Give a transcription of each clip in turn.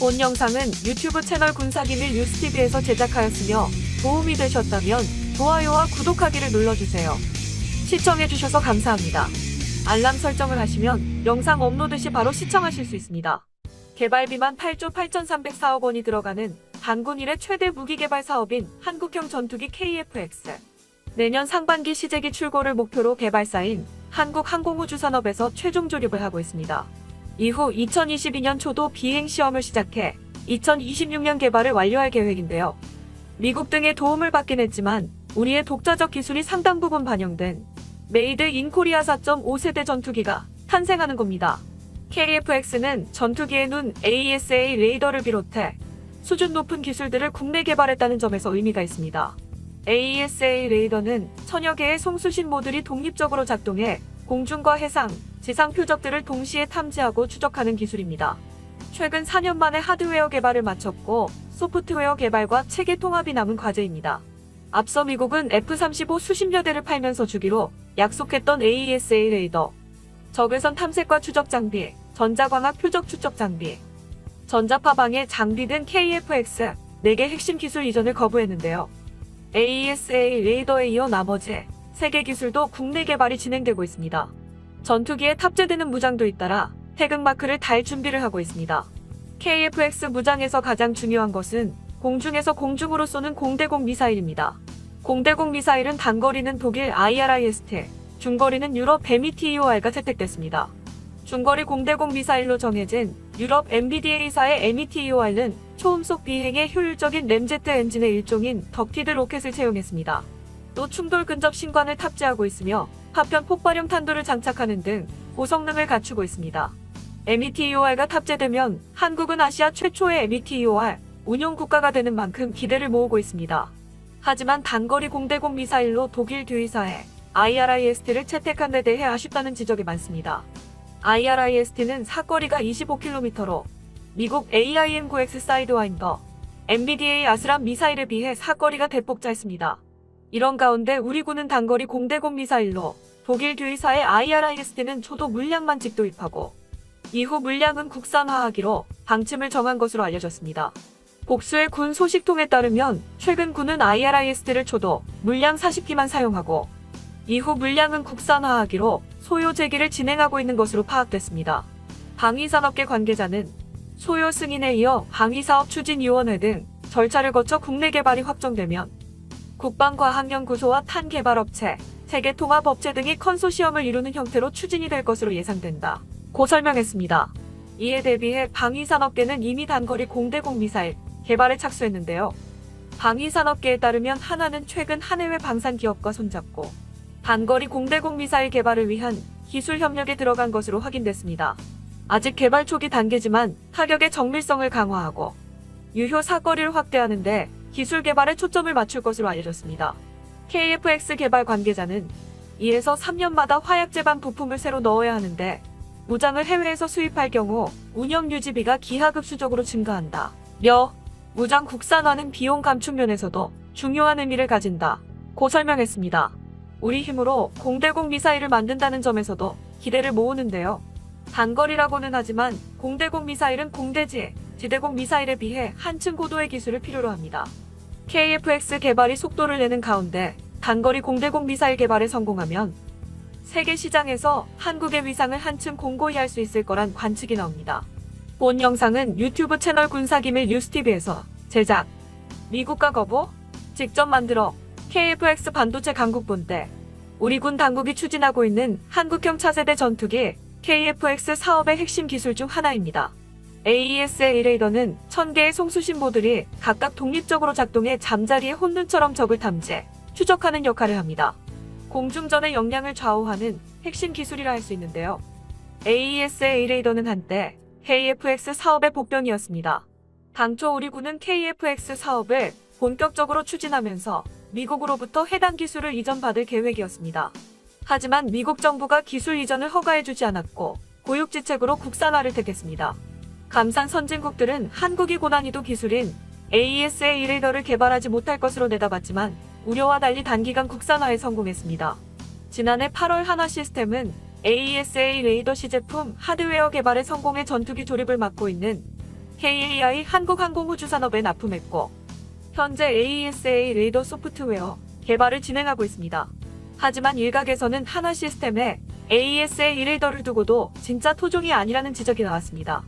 본 영상은 유튜브 채널 군사기밀 뉴스TV에서 제작하였으며 도움이 되셨다면 좋아요와 구독하기를 눌러주세요. 시청해주셔서 감사합니다. 알람 설정을 하시면 영상 업로드 시 바로 시청하실 수 있습니다. 개발비만 8조 8,304억 원이 들어가는 단군 이래 최대 무기 개발 사업인 한국형 전투기 KF-X. 내년 상반기 시제기 출고를 목표로 개발사인 한국항공우주산업에서 최종 조립을 하고 있습니다. 이후 2022년 초도 비행 시험을 시작해 2026년 개발을 완료할 계획인데요. 미국 등의 도움을 받긴 했지만 우리의 독자적 기술이 상당 부분 반영된 메이드 인 코리아 4.5세대 전투기가 탄생하는 겁니다. KF-X는 전투기의 눈 AESA 레이더를 비롯해 수준 높은 기술들을 국내 개발했다는 점에서 의미가 있습니다. AESA 레이더는 천여 개의 송수신 모듈이 독립적으로 작동해 공중과 해상, 지상 표적들을 동시에 탐지하고 추적하는 기술입니다. 최근 4년 만에 하드웨어 개발을 마쳤고 소프트웨어 개발과 체계 통합이 남은 과제입니다. 앞서 미국은 F-35 수십여 대를 팔면서 주기로 약속했던 AESA 레이더, 적외선 탐색과 추적 장비, 전자광학 표적 추적 장비, 전자파방해 장비 등 KF-X 4개 핵심 기술 이전을 거부했는데요. AESA 레이더에 이어 나머지 3개 기술도 국내 개발이 진행되고 있습니다. 전투기에 탑재되는 무장도 잇따라 태극마크를 달 준비를 하고 있습니다. KF-X 무장에서 가장 중요한 것은 공중에서 공중으로 쏘는 공대공 미사일입니다. 공대공 미사일은 단거리는 독일 IRIS-T, 중거리는 유럽 METEOR가 채택됐습니다. 중거리 공대공 미사일로 정해진 유럽 MBDA사의 METEOR는 초음속 비행에 효율적인 램제트 엔진의 일종인 덕티드 로켓을 채용했습니다. 또 충돌 근접 신관을 탑재하고 있으며 파편 폭발형 탄두를 장착하는 등 고성능을 갖추고 있습니다. METEOR가 탑재되면 한국은 아시아 최초의 METEOR 운용 국가가 되는 만큼 기대를 모으고 있습니다. 하지만 단거리 공대공 미사일로 독일 듀이사의 IRIS-T를 채택한 데 대해 아쉽다는 지적이 많습니다. IRIS-T는 사거리가 25km로 미국 AIM-9X 사이드와인더, MBDA 아스람 미사일에 비해 사거리가 대폭 짧습니다. 이런 가운데 우리 군은 단거리 공대공 미사일로 독일 듀이사의 IRIS-T는 초도 물량만 직도입하고 이후 물량은 국산화하기로 방침을 정한 것으로 알려졌습니다. 복수의 군 소식통에 따르면 최근 군은 IRIS-T를 초도 물량 40기만 사용하고 이후 물량은 국산화하기로 소요 제기를 진행하고 있는 것으로 파악됐습니다. 방위산업계 관계자는 소요 승인에 이어 방위사업추진위원회 등 절차를 거쳐 국내 개발이 확정되면 국방과학연구소와 탄개발업체, 세계통합업체 등이 컨소시엄을 이루는 형태로 추진이 될 것으로 예상된다 고 설명했습니다. 이에 대비해 방위산업계는 이미 단거리 공대공 미사일 개발에 착수했는데요. 방위산업계에 따르면 한화는 최근 한 해외 방산기업과 손잡고 단거리 공대공 미사일 개발을 위한 기술 협력에 들어간 것으로 확인됐습니다. 아직 개발 초기 단계지만 타격의 정밀성을 강화하고 유효 사거리를 확대하는 데 기술 개발에 초점을 맞출 것으로 알려졌습니다. KF-X 개발 관계자는 2에서 3년마다 화약 제반 부품을 새로 넣어야 하는데 무장을 해외에서 수입할 경우 운영 유지비가 기하급수적으로 증가한다. 무장 국산화는 비용 감축 면에서도 중요한 의미를 가진다 고 설명했습니다. 우리 힘으로 공대공 미사일을 만든다는 점에서도 기대를 모으는데요. 단거리라고는 하지만 공대공 미사일은 공대지, 지대공 미사일에 비해 한층 고도의 기술을 필요로 합니다. KF-X 개발이 속도를 내는 가운데 단거리 공대공 미사일 개발에 성공하면 세계 시장에서 한국의 위상을 한층 공고히 할 수 있을 거란 관측이 나옵니다. 본 영상은 유튜브 채널 군사기밀 뉴스TV에서 제작, 미국과 거부, 직접 만들어 KF-X 반도체 강국 본때, 우리 군 당국이 추진하고 있는 한국형 차세대 전투기 KF-X 사업의 핵심 기술 중 하나입니다. AESA 레이더는 1000개의 송수신 모듈이 각각 독립적으로 작동해 잠자리의 혼눈처럼 적을 탐지, 추적하는 역할을 합니다. 공중전의 역량을 좌우하는 핵심 기술이라 할 수 있는데요. AESA 레이더는 한때 KF-X 사업의 복병이었습니다. 당초 우리 군은 KF-X 사업을 본격적으로 추진하면서 미국으로부터 해당 기술을 이전받을 계획이었습니다. 하지만 미국 정부가 기술 이전을 허가해주지 않았고 고육지책으로 국산화를 택했습니다. 감산 선진국들은 한국이 고난이도 기술인 AESA 레이더를 개발하지 못할 것으로 내다봤지만 우려와 달리 단기간 국산화에 성공했습니다. 지난해 8월 한화시스템은 AESA 레이더 시제품 하드웨어 개발에 성공해 전투기 조립을 맡고 있는 KAI 한국항공우주산업에 납품했고 현재 AESA 레이더 소프트웨어 개발을 진행하고 있습니다. 하지만 일각에서는 하나 시스템에 AESA 레이더를 두고도 진짜 토종이 아니라는 지적이 나왔습니다.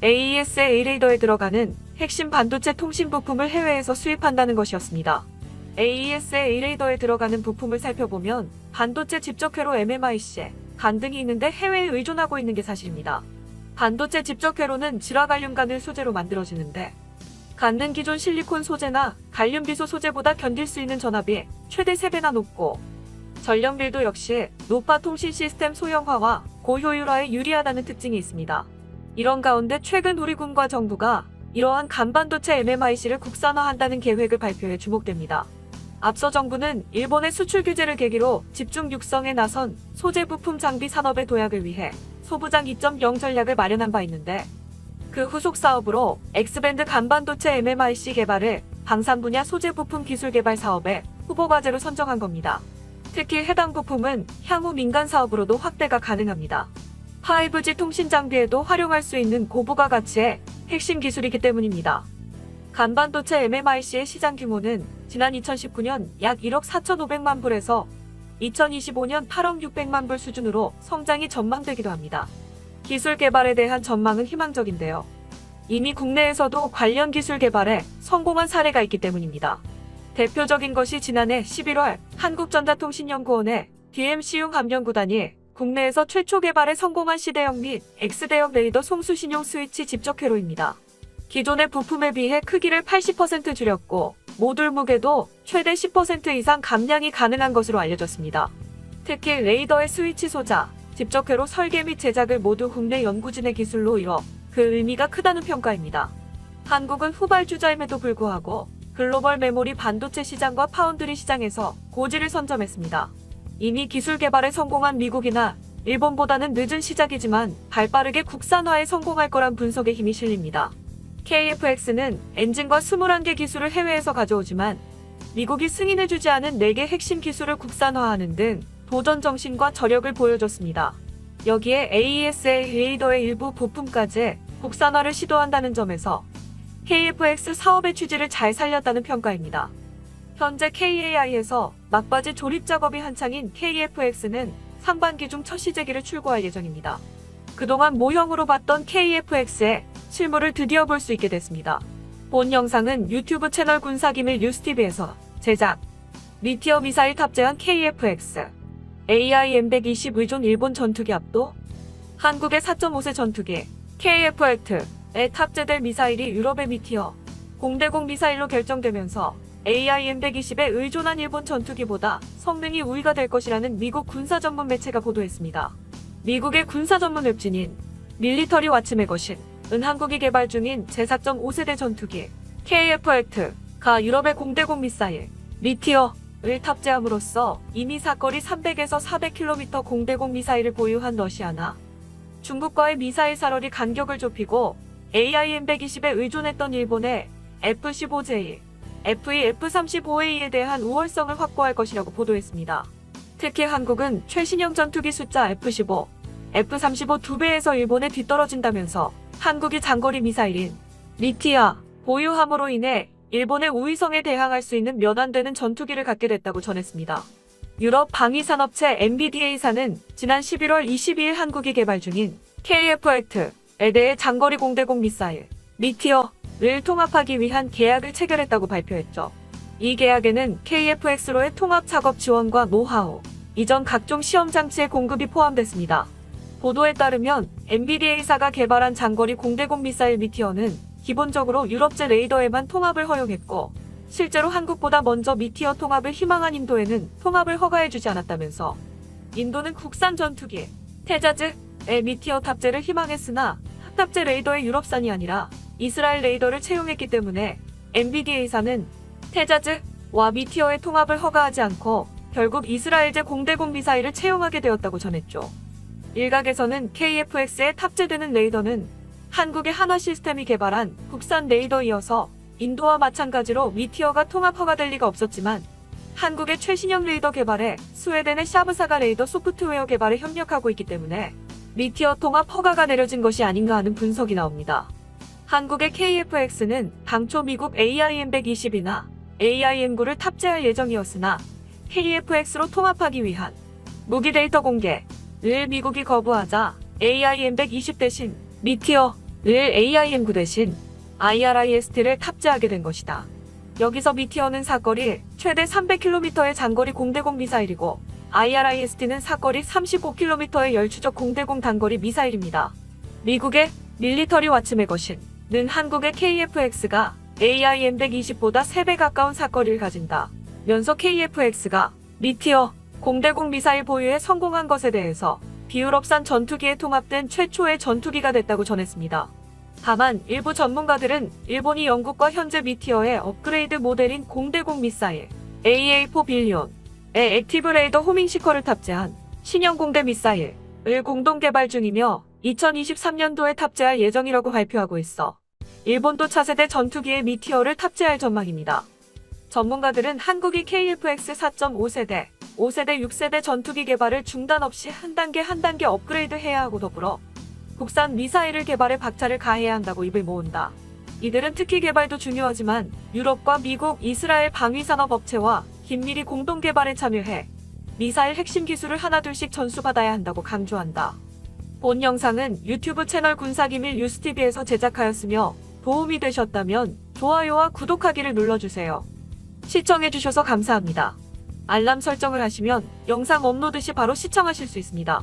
AESA 레이더에 들어가는 핵심 반도체 통신 부품을 해외에서 수입한다는 것이었습니다. AESA 레이더에 들어가는 부품을 살펴보면 반도체 집적회로 MMIC, 간 등이 있는데 해외에 의존하고 있는 게 사실입니다. 반도체 집적회로는 질화갈륨간을 소재로 만들어지는데 간은 기존 실리콘 소재나 갈륨 비소 소재보다 견딜 수 있는 전압이 최대 3배나 높고 전력밀도 역시 노파 통신 시스템 소형화와 고효율화에 유리하다는 특징이 있습니다. 이런 가운데 최근 우리 군과 정부가 이러한 간반도체 MMIC를 국산화한다는 계획을 발표해 주목됩니다. 앞서 정부는 일본의 수출 규제를 계기로 집중 육성에 나선 소재 부품 장비 산업의 도약을 위해 소부장 2.0 전략을 마련한 바 있는데 그 후속 사업으로 X밴드 간반도체 MMIC 개발을 방산 분야 소재 부품 기술 개발 사업의 후보 과제로 선정한 겁니다. 특히 해당 부품은 향후 민간 사업으로도 확대가 가능합니다. 5G 통신 장비에도 활용할 수 있는 고부가 가치의 핵심 기술이기 때문입니다. 간반도체 MMIC의 시장 규모는 지난 2019년 약 1억 4,500만 불에서 2025년 8억 600만 불 수준으로 성장이 전망되기도 합니다. 기술 개발에 대한 전망은 희망적인데요. 이미 국내에서도 관련 기술 개발에 성공한 사례가 있기 때문입니다. 대표적인 것이 지난해 11월 한국전자통신연구원의 DMC용 함연구단이 국내에서 최초 개발에 성공한 C대역 및 X대역 레이더 송수신용 스위치 집적회로입니다. 기존의 부품에 비해 크기를 80% 줄였고 모듈 무게도 최대 10% 이상 감량이 가능한 것으로 알려졌습니다. 특히 레이더의 스위치 소자, 집적회로 설계 및 제작을 모두 국내 연구진의 기술로 이뤄 그 의미가 크다는 평가입니다. 한국은 후발주자임에도 불구하고 글로벌 메모리 반도체 시장과 파운드리 시장에서 고지를 선점했습니다. 이미 기술 개발에 성공한 미국이나 일본보다는 늦은 시작이지만 발빠르게 국산화에 성공할 거란 분석에 힘이 실립니다. KFX는 엔진과 21개 기술을 해외에서 가져오지만 미국이 승인해주지 않은 4개 핵심 기술을 국산화하는 등 도전 정신과 저력을 보여줬습니다. 여기에 AESA 레이더의 일부 부품까지 국산화를 시도한다는 점에서 KFX 사업의 취지를 잘 살렸다는 평가입니다. 현재 KAI에서 막바지 조립 작업이 한창인 KFX는 상반기 중 첫 시제기를 출고할 예정입니다. 그동안 모형으로 봤던 KFX의 실물을 드디어 볼 수 있게 됐습니다. 본 영상은 유튜브 채널 군사기밀 뉴스TV에서 제작, 미티어 미사일 탑재한 KFX, AIM-120 의존 일본 전투기 압도, 한국의 4.5세 전투기 KF-8에 탑재될 미사일이 유럽의 미티어, 공대공 미사일로 결정되면서 AIM-120에 의존한 일본 전투기보다 성능이 우위가 될 것이라는 미국 군사 전문 매체가 보도했습니다. 미국의 군사 전문 웹진인 밀리터리 왓츠의 것인 은 한국이 개발 중인 제4.5세대 전투기 KF-8가 유럽의 공대공 미사일 미티어를 탑재함으로써 이미 사거리 300에서 400km 공대공 미사일을 보유한 러시아나 중국과의 미사일 살얼이 간격을 좁히고 AIM-120에 의존했던 일본의 F-15J, F-2, F-35A에 대한 우월성을 확보할 것이라고 보도했습니다. 특히 한국은 최신형 전투기 숫자 F-15, F-35 2배에서 일본에 뒤떨어진다면서 한국이 장거리 미사일인 미티아 보유함으로 인해 일본의 우위성에 대항할 수 있는 몇 안 되는 전투기를 갖게 됐다고 전했습니다. 유럽 방위산업체 MBDA사는 지난 11월 22일 한국이 개발 중인 KF-8에 대해 장거리 공대공 미사일 미티어를 통합하기 위한 계약을 체결했다고 발표했죠. 이 계약에는 KF-X로의 통합 작업 지원과 노하우, 이전 각종 시험 장치의 공급이 포함됐습니다. 보도에 따르면 MBDA사가 개발한 장거리 공대공 미사일 미티어는 기본적으로 유럽제 레이더에만 통합을 허용했고 실제로 한국보다 먼저 미티어 통합을 희망한 인도에는 통합을 허가해주지 않았다면서 인도는 국산 전투기 테자즈의 미티어 탑재를 희망했으나 탑재 레이더의 유럽산이 아니라 이스라엘 레이더를 채용했기 때문에 MBDA사는 테자즈와 미티어의 통합을 허가하지 않고 결국 이스라엘제 공대공 미사일을 채용하게 되었다고 전했죠. 일각에서는 KF-X에 탑재되는 레이더는 한국의 한화 시스템이 개발한 국산 레이더이어서 인도와 마찬가지로 미티어가 통합 허가될 리가 없었지만 한국의 최신형 레이더 개발에 스웨덴의 샤브사가 레이더 소프트웨어 개발에 협력하고 있기 때문에 미티어 통합 허가가 내려진 것이 아닌가 하는 분석이 나옵니다. 한국의 KF-X는 당초 미국 AIM-120이나 AIM-9를 탑재할 예정이었으나 KF-X로 통합하기 위한 무기 데이터 공개를 미국이 거부하자 AIM-120 대신 미티어를 AIM-9 대신 IRIS-T를 탑재하게 된 것이다. 여기서 미티어는 사거리 최대 300km의 장거리 공대공 미사일이고 IRIS-T는 사거리 35km의 열추적 공대공 단거리 미사일입니다. 미국의 밀리터리 왓츠 매거신은 한국의 KF-X가 AIM-120보다 3배 가까운 사거리를 가진다 면서 KF-X가 미티어 공대공 미사일 보유에 성공한 것에 대해서 비유럽산 전투기에 통합된 최초의 전투기가 됐다고 전했습니다. 다만 일부 전문가들은 일본이 영국과 현재 미티어의 업그레이드 모델인 공대공 미사일 AA4 빌리온의 액티브 레이더 호밍 시커를 탑재한 신형 공대 미사일을 공동 개발 중이며 2023년도에 탑재할 예정이라고 발표하고 있어 일본도 차세대 전투기에 미티어를 탑재할 전망입니다. 전문가들은 한국이 KF-X 4.5세대, 5세대, 6세대 전투기 개발을 중단 없이 한 단계 업그레이드 해야 하고 더불어 국산 미사일을 개발에 박차를 가해야 한다고 입을 모은다. 이들은 특히 개발도 중요하지만 유럽과 미국, 이스라엘 방위산업업체와 긴밀히 공동 개발에 참여해 미사일 핵심 기술을 하나둘씩 전수받아야 한다고 강조한다. 본 영상은 유튜브 채널 군사기밀 뉴스TV에서 제작하였으며 도움이 되셨다면 좋아요와 구독하기를 눌러주세요. 시청해주셔서 감사합니다. 알람 설정을 하시면 영상 업로드 시 바로 시청하실 수 있습니다.